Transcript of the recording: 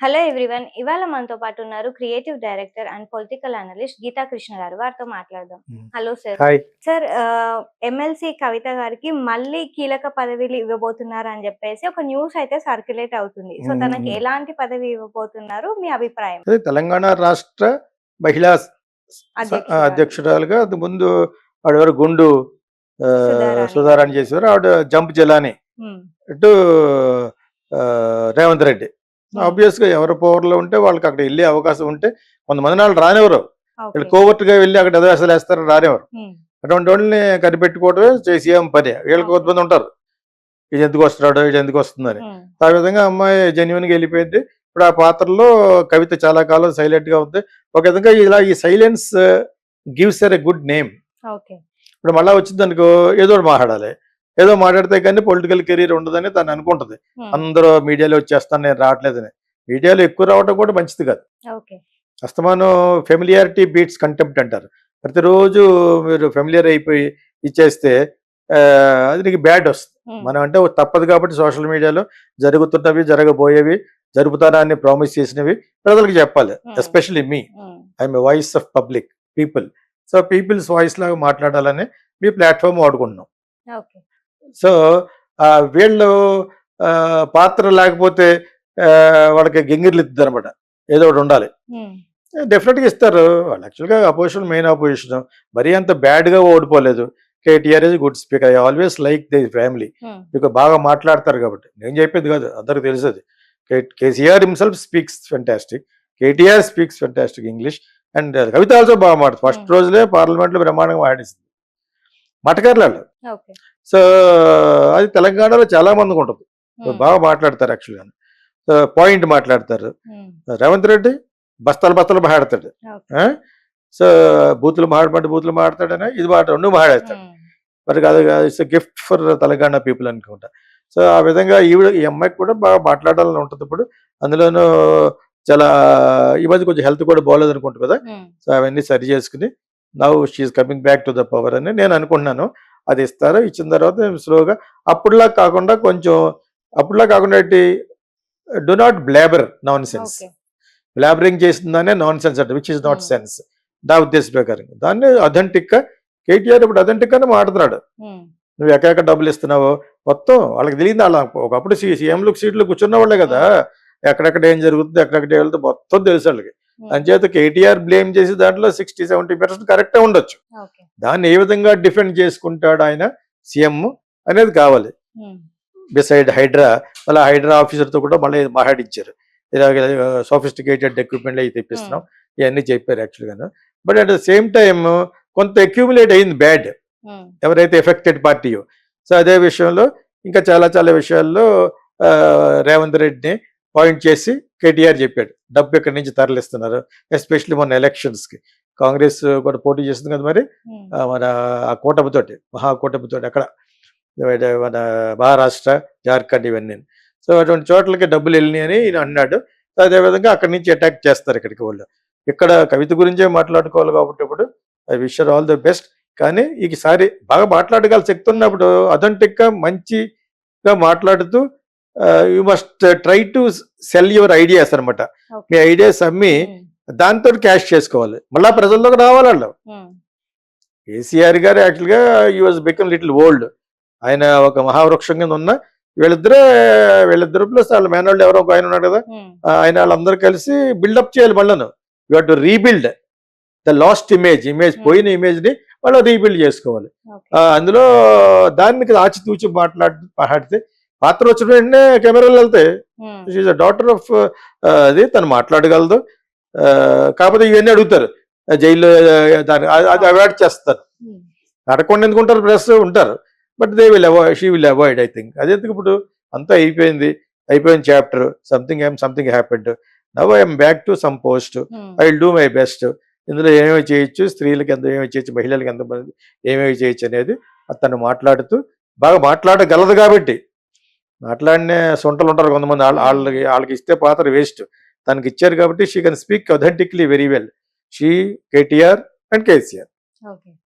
Hello everyone. ఇవాళ మనతో పాటు ఉన్నారు creative director and political analyst Geeta Krishna garu. వారితో మాట్లాడదాం. Hello sir. Hi. Sir, MLC Kavitha గారికి మళ్ళీ కీలక పదవిలు ఇవ్వబోతున్నారు అని చెప్పేసి ఒక న్యూస్ అయితే సర్క్యులేట్ అవుతుంది. సో తనకి ఎలాంటి పదవి ఇవ్వబోతున్నారు, మీ అభిప్రాయం? తెలంగాణ రాష్ట్ర మహిళా అధ్యక్షురాలుగా అది ముందు ఆవిడ గుండు సుధారాణి చేసేవారు. ఆవిడ జంప్ జిల్లాని ఇటు రేవంత్ రెడ్డి. ఆబ్వియస్ గా ఎవరి పవర్లో ఉంటే వాళ్ళకి అక్కడ వెళ్ళే అవకాశం ఉంటే కొంతమంది వాళ్ళు రానివ్వరు. వీళ్ళు కోవర్ట్ గా వెళ్ళి అక్కడ అదవేశాలు వేస్తారు, రానివ్వరు. అటువంటి వాళ్ళని కనిపెట్టుకోవడమే సీఎం పని. వీళ్ళకి కొంతమంది ఉంటారు, ఇది ఎందుకు వస్తున్నాడు, ఇది ఎందుకు వస్తుందని. ఆ విధంగా అమ్మాయి జెన్యున్ గా వెళ్ళిపోయింది. ఇప్పుడు ఆ పాత్రలో కవిత చాలా కాలం సైలెంట్ గా ఉంది. ఒక విధంగా ఇలా ఈ silence gives a good name. ఇప్పుడు మళ్ళా వచ్చింది అనుకో, ఏదో మాట్లాడాలి, ఏదో మాట్లాడితే కానీ పొలిటికల్ కెరీర్ ఉండదని తను అనుకుంటది. అందరూ మీడియాలో వచ్చేస్తాను, నేను రావట్లేదని. మీడియాలో ఎక్కువ రావడం కూడా మంచిది కాదు. అస్తమానం ఫెమిలియారిటీ బీట్స్ కంటెంప్ట్ అంటారు. ప్రతిరోజు మీరు ఫెమిలియర్ అయిపోయి ఇచ్చేస్తే అది నీకు బ్యాడ్ వస్తుంది. మనం అంటే తప్పదు కాబట్టి సోషల్ మీడియాలో జరుగుతున్నవి, జరగబోయేవి, జరుపుతారా అని ప్రామిస్ చేసినవి ప్రజలకు చెప్పాలి. ఎస్పెషల్లీ మీ, I'm a voice of public people. So people's voice లాగా మాట్లాడాలని మీ ప్లాట్ఫామ్ వాడుకుంటున్నాం. సో వీళ్ళు పాత్ర లేకపోతే వాళ్ళకి గింగిర్లు ఇస్తుంది అనమాట. ఏదో ఒకటి ఉండాలి. డెఫినెట్గా ఇస్తారు వాళ్ళు. యాక్చువల్గా అపోజిషన్, మెయిన్ అపోజిషన్ మరీ అంత బ్యాడ్గా ఓడిపోలేదు. KTR is good speaker. I always like the family. మీకు బాగా మాట్లాడతారు కాబట్టి. నేను చెప్పేది కాదు, అందరికి తెలుసది. KCR himself speaks fantastic, KTR speaks fantastic English, and Kavitha also బాగా మాట్లాడుతుంది. ఫస్ట్ రోజులే పార్లమెంట్లో బ్రహ్మాండంగా మాట్లాడిస్తుంది, మాటకారులు. సో అది తెలంగాణలో చాలా మందికి ఉంటుంది, బాగా మాట్లాడతారు. యాక్చువల్గా పాయింట్ మాట్లాడతారు. రేవంత్ రెడ్డి బస్తాలు మాట్లాడతాడు. సో బూతులు మాట్లాడతాడని ఇది రెండు మాట్లాడతాడు. మరి కాదు, it's gift for Telangana people అనుకుంటా. సో ఆ విధంగా ఈ అమ్మాయికి కూడా బాగా మాట్లాడాలని ఉంటుంది. ఇప్పుడు అందులోనూ చాలా ఈ మధ్య కొంచెం హెల్త్ కూడా బాగోలేదు అనుకుంటుంది కదా. సో అవన్నీ సరి చేసుకుని now she's coming back to the power అని నేను అనుకుంటున్నాను. అది ఇస్తారు. ఇచ్చిన తర్వాత స్లోగా అప్పుడులా కాకుండా do not blabber nonsense. Blabbering చేసిందానే నాన్ సెన్స్ అంటే, విచ్ ఇస్ నాట్ సెన్స్ నా ఉద్దేశ ప్రకారం. దాన్ని అథెంటిక్ గా కేటీఆర్ ఇప్పుడు అథెంటిక్ గానే మాట్లాడుతున్నాడు. నువ్వు ఎక్కడ డబ్బులు ఇస్తున్నావో మొత్తం వాళ్ళకి తెలియదు. వాళ్ళ ఒకప్పుడు సీఎంలు సీట్లు కూర్చున్న వాళ్ళే కదా, ఎక్కడెక్కడ ఏం జరుగుతుంది, ఎక్కడెక్కడ వెళ్తే మొత్తం తెలుసు వాళ్ళకి. అంచేత కేటీఆర్ బ్లేమ్ చేసి దాంట్లో 60-70% కరెక్టే ఉండొచ్చు. దాన్ని ఏ విధంగా డిఫెండ్ చేసుకుంటాడు ఆయన సీఎం అనేది కావాలి. బిసైడ్ హైడ్రా, మళ్ళీ హైడ్రా ఆఫీసర్తో కూడా మళ్ళీ మాట్లాడించారు. ఇలాగ సోఫిస్టికేటెడ్ ఎక్విప్మెంట్ అవి తెప్పిస్తున్నాం, ఇవన్నీ చెప్పారు యాక్చువల్గా. But at the same time కొంత అక్యూములేట్ అయింది బ్యాడ్ ఎవరైతే ఎఫెక్టెడ్ పార్టీయో. సో అదే విషయంలో ఇంకా చాలా చాలా విషయాల్లో రేవంత్ రెడ్డిని పాయింట్ చేసి కేటీఆర్ చెప్పాడు డబ్బు ఎక్కడి నుంచి తరలిస్తున్నారు. ఎస్పెషల్లీ మొన్న ఎలక్షన్స్కి కాంగ్రెస్ కూడా పోటీ చేస్తుంది కదా, మరి మన ఆ కూటమితోటి, మహాకూటమితోటి అక్కడ మన మహారాష్ట్ర, జార్ఖండ్ ఇవన్నీ. సో అటువంటి చోట్లకి డబ్బులు వెళ్ళినాయి అని ఈయన అన్నాడు. అదేవిధంగా అక్కడి నుంచి అటాక్ చేస్తారు ఇక్కడికి వాళ్ళు. ఇక్కడ కవిత గురించే మాట్లాడుకోవాలి కాబట్టి ఇప్పుడు I wish her all the best. కానీ ఈసారి బాగా మాట్లాడగల శక్తి ఉన్నప్పుడు అథెంటిక్గా మంచిగా మాట్లాడుతూ you must try to cell your ideas అనమాట. మీ ఐడియాస్ అమ్మి దాంతో క్యాష్ చేసుకోవాలి, మళ్ళా ప్రజల్లోకి రావాలి వాళ్ళు. కేసీఆర్ గారు యాక్చువల్గా you was become little old. ఆయన ఒక మహావృక్షం కింద ఉన్న వీళ్ళిద్దరు ప్లస్ వాళ్ళ మేనోళ్ళు ఎవరో ఒక ఆయన ఉన్నాడు కదా, ఆయన వాళ్ళందరూ కలిసి బిల్డప్ చేయాలి. మళ్ళను you have to rebuild the lost image పోయిన ఇమేజ్ ని వాళ్ళు రీబిల్డ్ చేసుకోవాలి. అందులో దాన్ని ఆచితూచి మాట్లాడితే పాత్ర వచ్చిన వెంటనే కెమెరాలు వెళ్తాయి. షీఈ్ డాటర్ ఆఫ్ అది, తను మాట్లాడగలదు. కాకపోతే ఇవన్నీ అడుగుతారు జైల్లో, దాన్ని అది అవాయిడ్ చేస్తారు. అడగకుండా ఎందుకుంటారు, ప్రెస్ ఉంటారు. But she will avoid I think. అదే ఇప్పుడు అంతా అయిపోయింది chapter. Something happened. Now I'm back to some post. I will do my best. ఇందులో ఏమేమి చేయొచ్చు, స్త్రీలకు ఎంత ఏమేమి చేయొచ్చు, మహిళలకు ఎంతమంది ఏమేమి చేయొచ్చు అనేది తను మాట్లాడుతూ బాగా మాట్లాడగలదు. కాబట్టి మాట్లాడిన సొంటలు ఉంటారు కొంతమంది, వాళ్ళకి ఇస్తే పాత్ర వేస్ట్. తనకి ఇచ్చారు కాబట్టి she can speak authentically very well. She, KTR and KCR.